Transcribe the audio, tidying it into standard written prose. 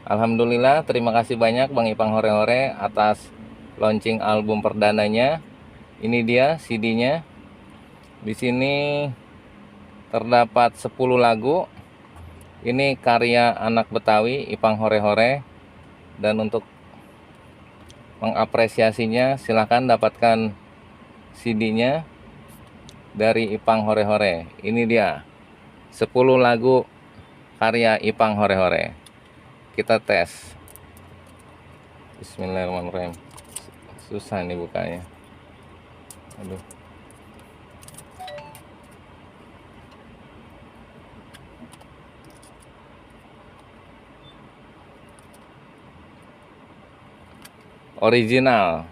Alhamdulillah, terima kasih banyak Bang Ipang Hore-Hore atas launching album perdananya. Ini dia CD-nya. Di sini terdapat 10 lagu. Ini karya anak Betawi, Ipang Hore-Hore. Dan untuk mengapresiasinya, silahkan dapatkan CD-nya dari Ipang Hore-Hore. Ini dia 10 lagu karya Ipang Hore-Hore. Kita tes. Bismillahirrahmanirrahim. Susah nih bukanya. Aduh. Original.